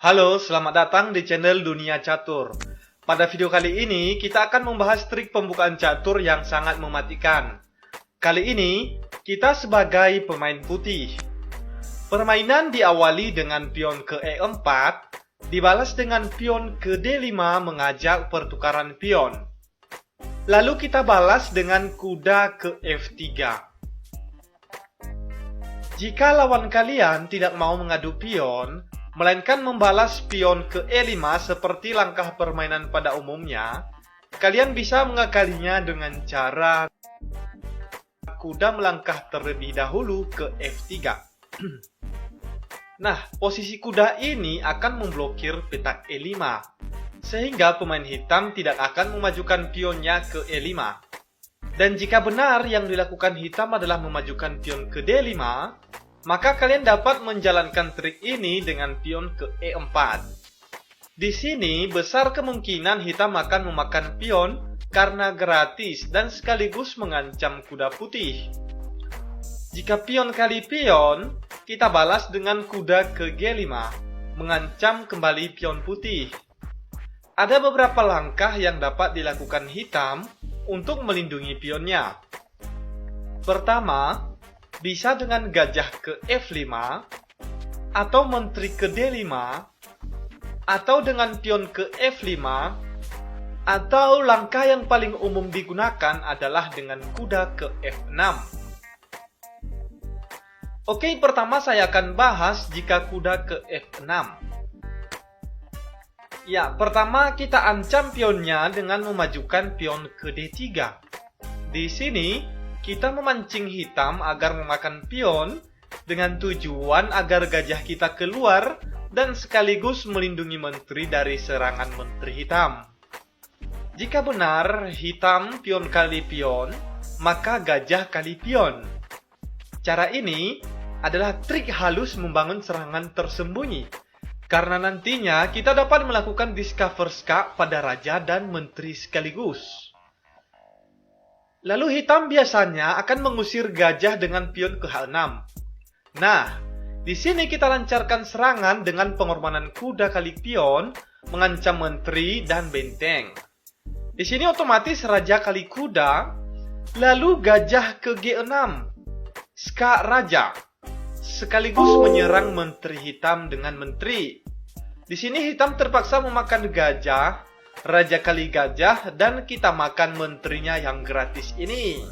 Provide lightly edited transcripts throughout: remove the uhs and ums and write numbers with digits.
Halo, selamat datang di channel Dunia Catur. Pada video kali ini, kita akan membahas trik pembukaan catur yang sangat mematikan. Kali ini, kita sebagai pemain putih. Permainan diawali dengan pion ke E4, dibalas dengan pion ke D5 mengajak pertukaran pion. Lalu kita balas dengan kuda ke F3. Jika lawan kalian tidak mau mengadu pion, melainkan membalas pion ke E5 seperti langkah permainan pada umumnya, kalian bisa mengakalinya dengan cara kuda melangkah terlebih dahulu ke F3. Nah, posisi kuda ini akan memblokir petak E5, sehingga pemain hitam tidak akan memajukan pionnya ke E5. Dan jika benar yang dilakukan hitam adalah memajukan pion ke D5, maka kalian dapat menjalankan trik ini dengan pion ke E4. Di sini besar kemungkinan hitam akan memakan pion karena gratis dan sekaligus mengancam kuda putih. Jika pion kali pion, kita balas dengan kuda ke G5, mengancam kembali pion putih. Ada beberapa langkah yang dapat dilakukan hitam untuk melindungi pionnya. Pertama, bisa dengan gajah ke F5, atau menteri ke D5, atau dengan pion ke F5, atau langkah yang paling umum digunakan adalah dengan kuda ke F6. Oke, pertama saya akan bahas jika kuda ke F6. Ya, pertama kita ancam pionnya dengan memajukan pion ke D3. Di sini, kita memancing hitam agar memakan pion dengan tujuan agar gajah kita keluar dan sekaligus melindungi menteri dari serangan menteri hitam. Jika benar hitam pion kali pion, maka gajah kali pion. Cara ini adalah trik halus membangun serangan tersembunyi, karena nantinya kita dapat melakukan discover skak pada raja dan menteri sekaligus. Lalu hitam biasanya akan mengusir gajah dengan pion ke H6. Nah, di sini kita lancarkan serangan dengan pengorbanan kuda kali pion, mengancam menteri dan benteng. Di sini otomatis raja kali kuda, lalu gajah ke G6, skak raja, sekaligus menyerang menteri hitam dengan menteri. Di sini hitam terpaksa memakan gajah, raja kali gajah, dan kita makan menterinya yang gratis ini.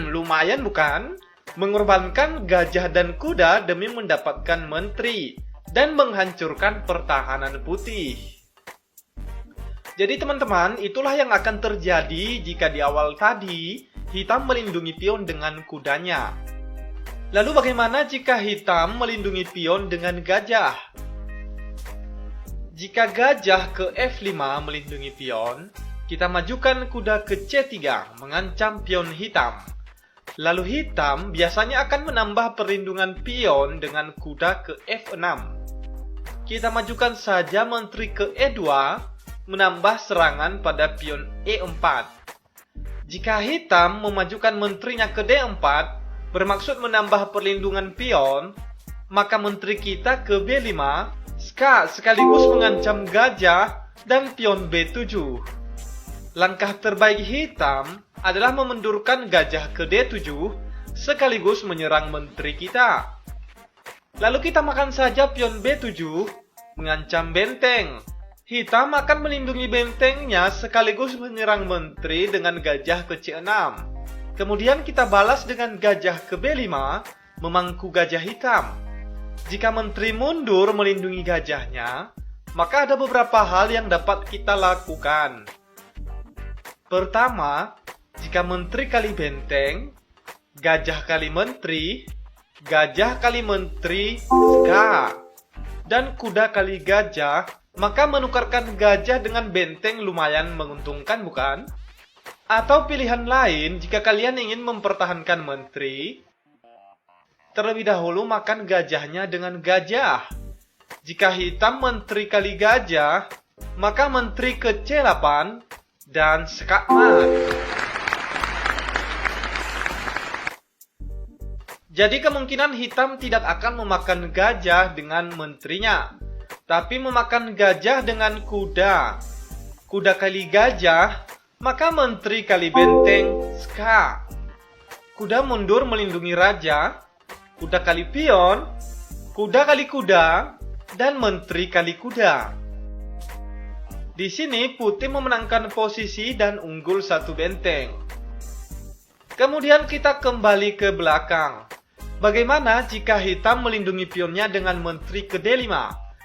Lumayan bukan? Mengorbankan gajah dan kuda demi mendapatkan menteri dan menghancurkan pertahanan putih. Jadi teman-teman, itulah yang akan terjadi jika di awal tadi hitam melindungi pion dengan kudanya. Lalu bagaimana jika hitam melindungi pion dengan gajah? Jika gajah ke F5 melindungi pion, kita majukan kuda ke C3 mengancam pion hitam. Lalu hitam biasanya akan menambah perlindungan pion dengan kuda ke F6. Kita majukan saja menteri ke E2 menambah serangan pada pion E4. Jika hitam memajukan menterinya ke D4 bermaksud menambah perlindungan pion, maka menteri kita ke B5 skak sekaligus mengancam gajah dan pion B7. Langkah terbaik hitam adalah memundurkan gajah ke D7 sekaligus menyerang menteri kita. Lalu kita makan saja pion B7 mengancam benteng. Hitam akan melindungi bentengnya sekaligus menyerang menteri dengan gajah ke C6. Kemudian kita balas dengan gajah ke B5 memangku gajah hitam. Jika menteri mundur melindungi gajahnya, maka ada beberapa hal yang dapat kita lakukan. Pertama, jika menteri kali benteng, gajah kali menteri, gajah kali menteri, skak, dan kuda kali gajah, maka menukarkan gajah dengan benteng lumayan menguntungkan bukan? Atau pilihan lain, jika kalian ingin mempertahankan menteri, terlebih dahulu makan gajahnya dengan gajah. Jika hitam menteri kali gajah, maka menteri ke C8 dan skak mat. Jadi kemungkinan hitam tidak akan memakan gajah dengan menterinya. tapi memakan gajah dengan kuda. Kuda kali gajah, maka menteri kali benteng ska. Kuda mundur melindungi raja, kuda kali pion, kuda kali kuda, dan menteri kali kuda. Di sini putih memenangkan posisi dan unggul satu benteng. Kemudian kita kembali ke belakang. Bagaimana jika hitam melindungi pionnya dengan menteri ke D5,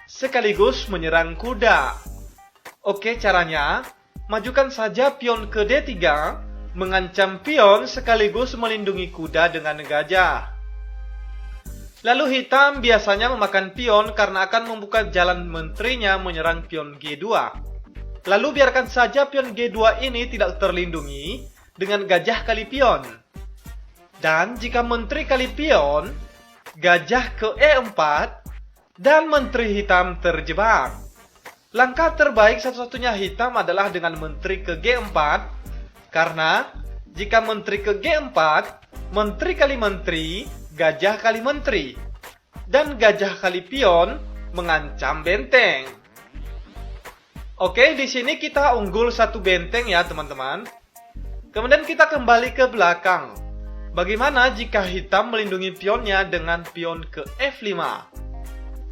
sekaligus menyerang kuda? Oke, caranya, majukan saja pion ke D3, mengancam pion sekaligus melindungi kuda dengan gajah. Lalu hitam biasanya memakan pion karena akan membuka jalan menterinya menyerang pion G2. Lalu biarkan saja pion G2 ini tidak terlindungi dengan gajah kali pion. Dan jika menteri kali pion, gajah ke E4, dan menteri hitam terjebak. Langkah terbaik satu-satunya hitam adalah dengan menteri ke G4, karena jika menteri ke G4, menteri kali menteri, gajah kali menteri, dan gajah kali pion mengancam benteng. Oke, di sini kita unggul satu benteng ya teman-teman. Kemudian kita kembali ke belakang. Bagaimana jika hitam melindungi pionnya dengan pion ke F5?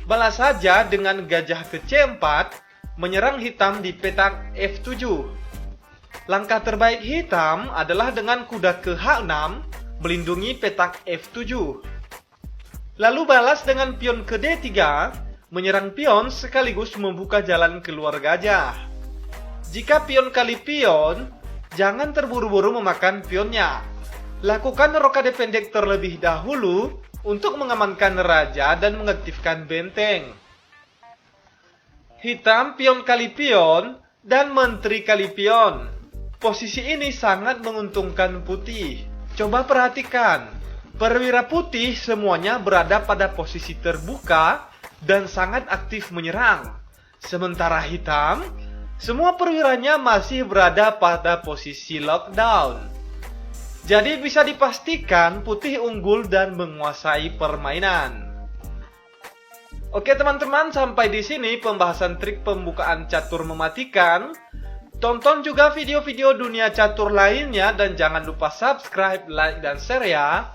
Balas saja dengan gajah ke C4, menyerang hitam di petak F7. Langkah terbaik hitam adalah dengan kuda ke H6, melindungi petak F7. Lalu balas dengan pion ke D3, menyerang pion sekaligus membuka jalan keluar gajah. Jika pion kali pion, jangan terburu-buru memakan pionnya. Lakukan rokade pendek terlebih dahulu untuk mengamankan raja dan mengaktifkan benteng. Hitam pion kali pion dan menteri kali pion. Posisi ini sangat menguntungkan putih. Coba perhatikan, perwira putih semuanya berada pada posisi terbuka dan sangat aktif menyerang. Sementara hitam, semua perwiranya masih berada pada posisi lockdown. Jadi bisa dipastikan putih unggul dan menguasai permainan. Oke teman-teman, sampai di sini pembahasan trik pembukaan catur mematikan. Tonton juga video-video dunia catur lainnya dan jangan lupa subscribe, like, dan share ya.